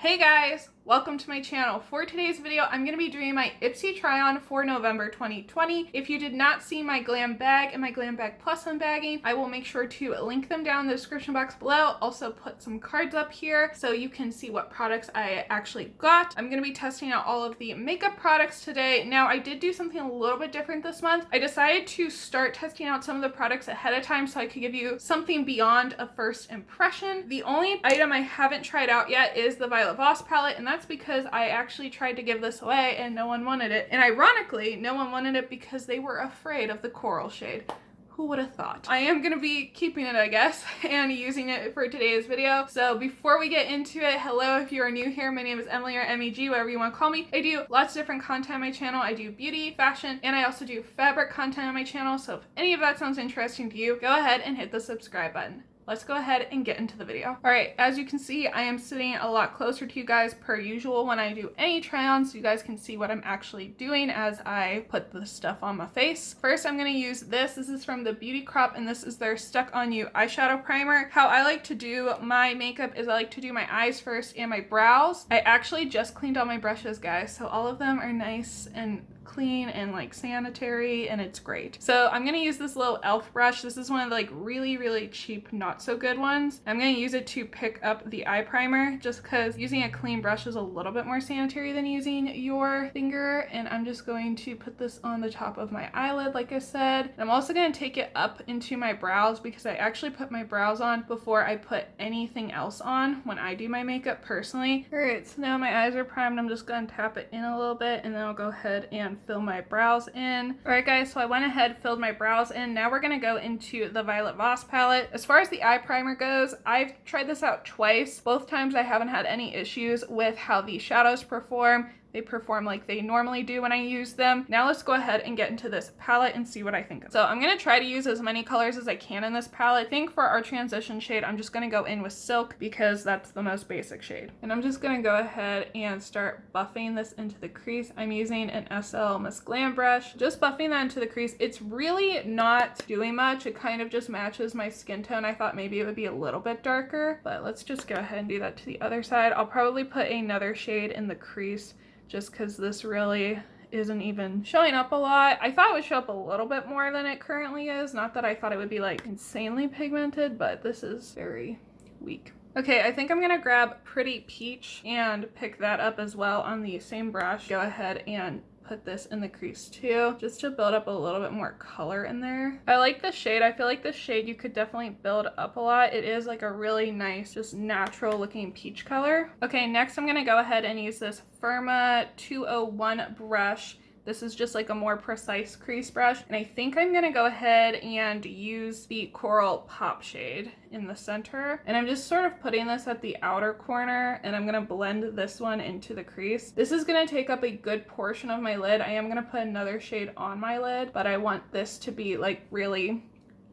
Hey guys, welcome to my channel. For today's video, I'm going to be doing my IPSY try-on for November 2020. If you did not see my glam bag and my glam bag plus unbagging, I will make sure to link them down in the description box below. Also put some cards up here so you can see what products I actually got. I'm going to be testing out all of the makeup products today. Now, I did do something a little bit different this month. I decided to start testing out some of the products ahead of time so I could give you something beyond a first impression. The only item I haven't tried out yet is the Violet Voss palette, and that's because I actually tried to give this away and no one wanted it. And ironically, no one wanted it because they were afraid of the coral shade. Who would have thought? I am gonna be keeping it, I guess, and using it for today's video. So before we get into it, hello, if you are new here, my name is Emily, or MEG, whatever you want to call me. I do lots of different content on my channel. I do beauty, fashion, and I also do fabric content on my channel. So if any of that sounds interesting to you, go ahead and hit the subscribe button. Let's go ahead and get into the video. All right, as you can see, I am sitting a lot closer to you guys per usual when I do any try-ons, so you guys can see what I'm actually doing as I put the stuff on my face. First, I'm gonna use this. This is from the Beauty Crop, and this is their Stuck On You eyeshadow primer. How I like to do my makeup is I like to do my eyes first and my brows. I actually just cleaned all my brushes, guys, so all of them are nice and clean and like sanitary, and it's great. So I'm gonna use this little elf brush. This is one of the like really cheap, not so good ones. I'm gonna use it to pick up the eye primer just because using a clean brush is a little bit more sanitary than using your finger. And I'm just going to put this on the top of my eyelid, like I said. And I'm also gonna take it up into my brows because I actually put my brows on before I put anything else on when I do my makeup personally. All right, so now my eyes are primed. I'm just gonna tap it in a little bit and then I'll go ahead and fill my brows in. All right guys, so I went ahead, filled my brows in. Now we're gonna go into the Violet Voss palette. As far as the eye primer goes, I've tried this out twice. Both times I haven't had any issues with how the shadows perform. They perform like they normally do when I use them. Now let's go ahead and get into this palette and see what I think of. So I'm gonna try to use as many colors as I can in this palette. I think for our transition shade, I'm just gonna go in with Silk because that's the most basic shade. And I'm just gonna go ahead and start buffing this into the crease. I'm using an SL Miss Glam brush. Just buffing that into the crease. It's really not doing much. It kind of just matches my skin tone. I thought maybe it would be a little bit darker, but let's just go ahead and do that to the other side. I'll probably put another shade in the crease just because this really isn't even showing up a lot. I thought it would show up a little bit more than it currently is. Not that I thought it would be like insanely pigmented, but this is very weak. Okay, I think I'm gonna grab Pretty Peach and pick that up as well on the same brush. Go ahead and put this in the crease too, just to build up a little bit more color in there. I like this shade. I feel like this shade you could definitely build up a lot. It is like a really nice, just natural looking peach color. Okay, next I'm gonna go ahead and use this Firma 201 brush. This is just like a more precise crease brush. And I think I'm gonna go ahead and use the Coral Pop shade in the center. And I'm just sort of putting this at the outer corner, and I'm gonna blend this one into the crease. This is gonna take up a good portion of my lid. I am gonna put another shade on my lid, but I want this to be like really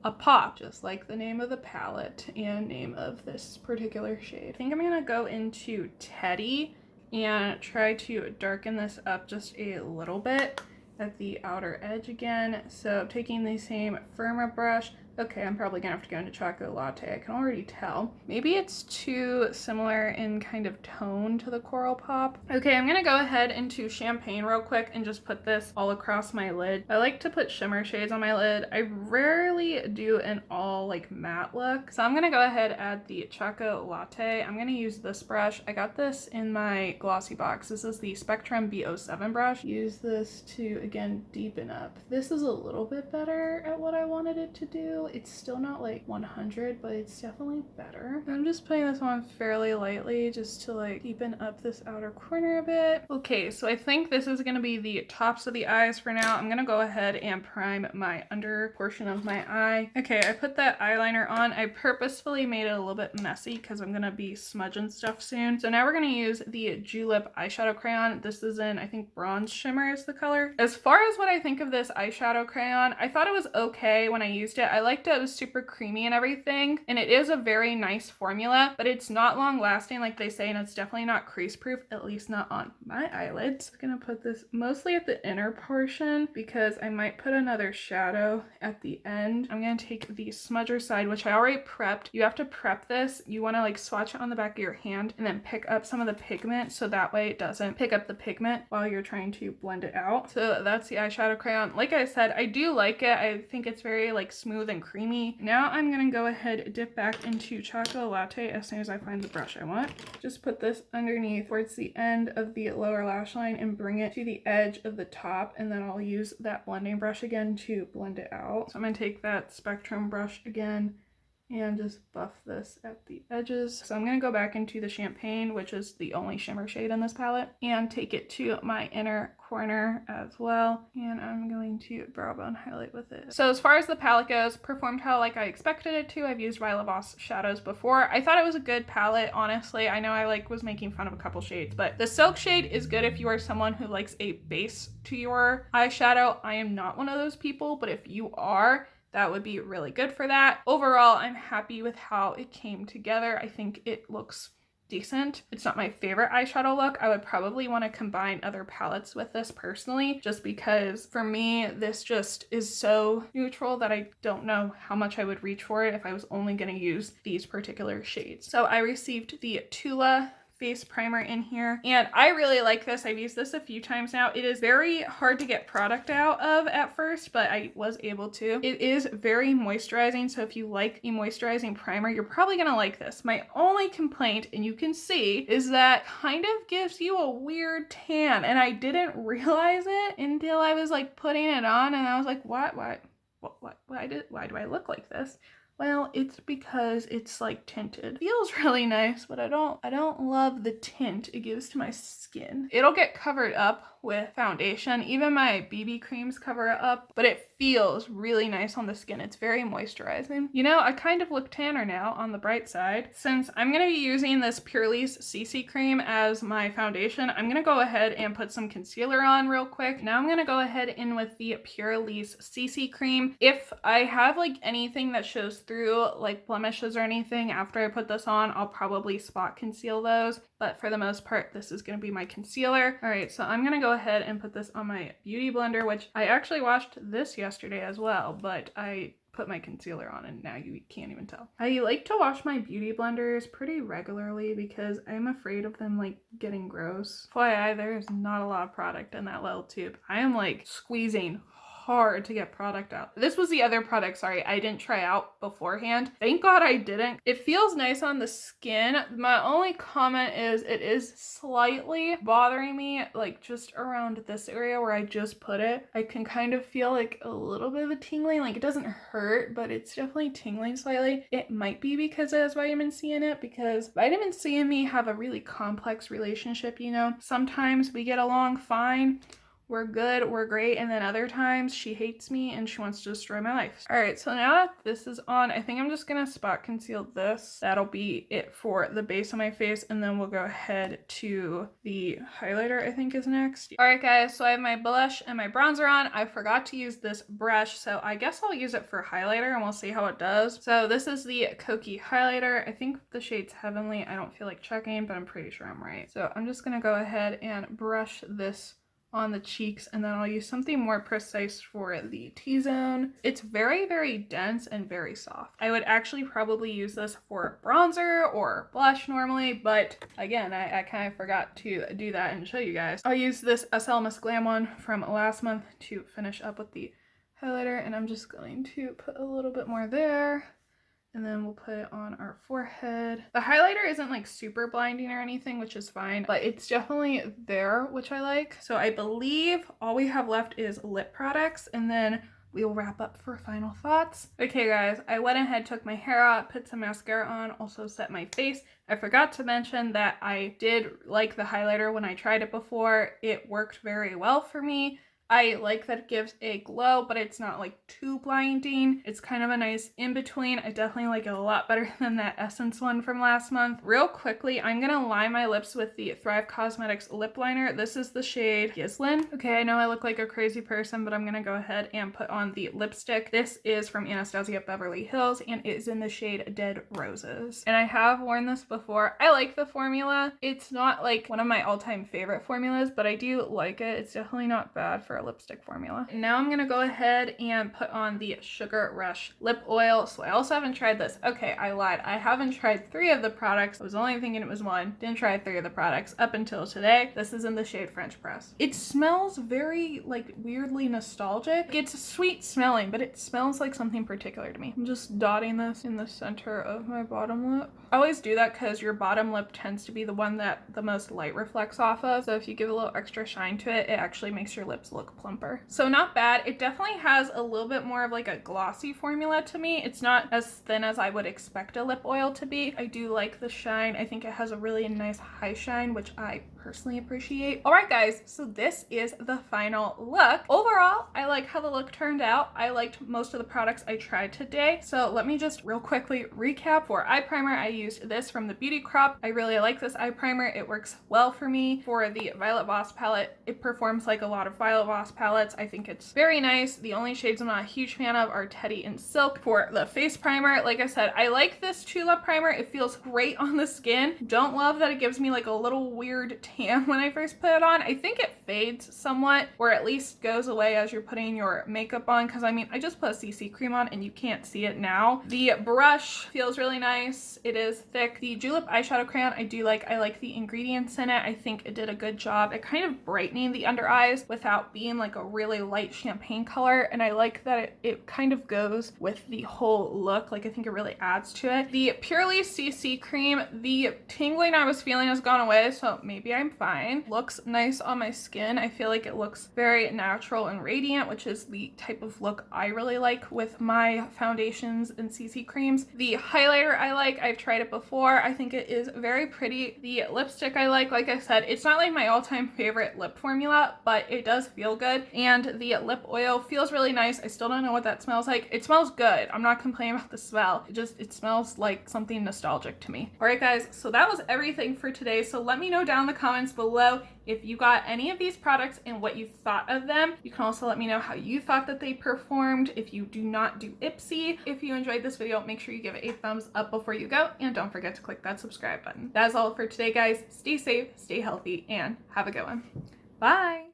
a pop, just like the name of the palette and name of this particular shade. I think I'm gonna go into Teddy and try to darken this up just a little bit at the outer edge again. So taking the same Firma brush. Okay, I'm probably gonna have to go into Chocolate Latte. I can already tell. Maybe it's too similar in kind of tone to the Coral Pop. Okay, I'm gonna go ahead into Champagne real quick and just put this all across my lid. I like to put shimmer shades on my lid. I rarely do an all like matte look. So I'm gonna go ahead and add the Chocolate Latte. I'm gonna use this brush. I got this in my glossy box. This is the Spectrum B07 brush. Use this to, again, deepen up. This is a little bit better at what I wanted it to do. It's still not like 100, but it's definitely better. I'm just putting this on fairly lightly just to like deepen up this outer corner a bit. Okay, so I think this is gonna be the tops of the eyes for now. I'm gonna go ahead and prime my under portion of my eye. Okay, I put that eyeliner on. I purposefully made it a little bit messy because I'm gonna be smudging stuff soon. So now we're gonna use the Julep eyeshadow crayon. This is in, I think, Bronze Shimmer is the color. As far as what I think of this eyeshadow crayon, I thought it was okay when I used it. I liked it. It was super creamy and everything. And it is a very nice formula, but it's not long lasting like they say, and it's definitely not crease proof, at least not on my eyelids. I'm gonna put this mostly at the inner portion because I might put another shadow at the end. I'm gonna take the smudger side, which I already prepped. You have to prep this. You wanna like swatch it on the back of your hand and then pick up some of the pigment so that way it doesn't pick up the pigment while you're trying to blend it out. So that's the eyeshadow crayon. Like I said, I do like it. I think it's very like smooth and creamy. Now I'm gonna go ahead, dip back into Chocolate Latte as soon as I find the brush I want. Just put this underneath towards the end of the lower lash line and bring it to the edge of the top, and then I'll use that blending brush again to blend it out. So I'm gonna take that Spectrum brush again and just buff this at the edges. So I'm gonna go back into the Champagne, which is the only shimmer shade in this palette, and take it to my inner corner as well. And I'm going to brow bone highlight with it. So as far as the palette goes, performed how like I expected it to. I've used Violet Voss shadows before. I thought it was a good palette, honestly. I know I like was making fun of a couple shades, but the Silk shade is good if you are someone who likes a base to your eyeshadow. I am not one of those people, but if you are, that would be really good for that. Overall, I'm happy with how it came together. I think it looks decent. It's not my favorite eyeshadow look. I would probably want to combine other palettes with this personally, just because for me, this just is so neutral that I don't know how much I would reach for it if I was only going to use these particular shades. So I received the Tula face primer in here, and I really like this. I've used this a few times now. It is very hard to get product out of at first, but I was able to. It is very moisturizing, so if you like a moisturizing primer, you're probably gonna like this. My only complaint, and you can see, is that kind of gives you a weird tan, and I didn't realize it until I was like putting it on, and I was like, why do I look like this? Well, it's because it's like tinted. It feels really nice, but I don't love the tint it gives to my skin. It'll get covered up with foundation. Even my BB creams cover it up, but it feels really nice on the skin. It's very moisturizing. You know, I kind of look tanner now on the bright side. Since I'm gonna be using this Purelisse CC cream as my foundation, I'm gonna go ahead and put some concealer on real quick. Now I'm gonna go ahead in with the Purelisse CC cream. If I have like anything that shows through, like blemishes or anything after I put this on, I'll probably spot conceal those. But for the most part, this is gonna be my concealer. All right, so I'm gonna go ahead and put this on my beauty blender, which I actually washed this yesterday as well, but I put my concealer on and now you can't even tell. I like to wash my beauty blenders pretty regularly because I'm afraid of them like getting gross. FYI, there's not a lot of product in that little tube. I am like squeezing hard to get product out. This was the other product, sorry, I didn't try out beforehand. Thank God I didn't. It feels nice on the skin. My only comment is it is slightly bothering me, like just around this area where I just put it. I can kind of feel like a little bit of a tingling, like it doesn't hurt, but it's definitely tingling slightly. It might be because it has vitamin C in it, because vitamin C and me have a really complex relationship, you know? Sometimes we get along fine, we're good, we're great, and then other times she hates me and she wants to destroy my life. All right, so now that this is on, I think I'm just gonna spot conceal this. That'll be it for the base of my face, and then we'll go ahead to the highlighter, I think is next. All right, guys, so I have my blush and my bronzer on. I forgot to use this brush, so I guess I'll use it for highlighter and we'll see how it does. So this is the Kokie highlighter. I think the shade's Heavenly. I don't feel like checking, but I'm pretty sure I'm right. So I'm just gonna go ahead and brush this on the cheeks, and then I'll use something more precise for the T-zone. It's very, very dense and very soft. I would actually probably use this for bronzer or blush normally, but again, I kind of forgot to do that and show you guys. I'll use this SL Miss Glam one from last month to finish up with the highlighter, and I'm just going to put a little bit more there. And then we'll put it on our forehead. The highlighter isn't like super blinding or anything, which is fine, but it's definitely there, which I like. So I believe all we have left is lip products, and then we'll wrap up for final thoughts. Okay guys, I went ahead, took my hair out, put some mascara on, also set my face. I forgot to mention that I did like the highlighter when I tried it before. It worked very well for me. I like that it gives a glow, but it's not like too blinding. It's kind of a nice in between. I definitely like it a lot better than that Essence one from last month. Real quickly, I'm gonna line my lips with the Thrive Cosmetics lip liner. This is the shade Gislin. Okay, I know I look like a crazy person, but I'm gonna go ahead and put on the lipstick. This is from Anastasia Beverly Hills and it is in the shade Dead Roses. And I have worn this before. I like the formula. It's not like one of my all-time favorite formulas, but I do like it. It's definitely not bad for a lipstick formula. Now I'm gonna go ahead and put on the Sugar Rush lip oil. So I also haven't tried this. Okay, I lied. I haven't tried 3 of the products. I was only thinking it was 1. Didn't try 3 of the products up until today. This is in the shade French Press. It smells very like weirdly nostalgic. It's sweet smelling, but it smells like something particular to me. I'm just dotting this in the center of my bottom lip. I always do that because your bottom lip tends to be the one that the most light reflects off of. So if you give a little extra shine to it, it actually makes your lips look plumper. So not bad. It definitely has a little bit more of like a glossy formula to me. It's not as thin as I would expect a lip oil to be. I do like the shine. I think it has a really nice high shine, which I personally appreciate. All right, guys, so this is the final look. Overall, I like how the look turned out. I liked most of the products I tried today. So let me just real quickly recap. For eye primer, I used this from the Beauty Crop. I really like this eye primer. It works well for me. For the Violet Voss palette, it performs like a lot of Violet Voss palettes. I think it's very nice. The only shades I'm not a huge fan of are Teddy and Silk. For the face primer, like I said, I like this Tulip primer. It feels great on the skin. Don't love that it gives me like a little weird tan when I first put it on. I think it fades somewhat, or at least goes away as you're putting your makeup on, because I mean, I just put a CC cream on and you can't see it now. The brush feels really nice. It is thick. The Julep eyeshadow crayon I do like. I like the ingredients in it. I think it did a good job at kind of brightening the under eyes without being like a really light champagne color, and I like that it kind of goes with the whole look. Like I think it really adds to it. The Purely CC cream, the tingling I was feeling has gone away, so maybe I'm fine. Looks nice on my skin. I feel like it looks very natural and radiant, which is the type of look I really like with my foundations and CC creams. The highlighter I like. I've tried it before. I think it is very pretty. The lipstick I like I said, it's not like my all-time favorite lip formula, but it does feel good. And the lip oil feels really nice. I still don't know what that smells like. It smells good. I'm not complaining about the smell. It smells like something nostalgic to me. All right, guys, so that was everything for today. So let me know down in the comments below if you got any of these products and what you thought of them. You can also let me know how you thought that they performed if you do not do IPSY. If you enjoyed this video, make sure you give it a thumbs up before you go, and don't forget to click that subscribe button. That is all for today, guys. Stay safe, stay healthy, and have a good one. Bye!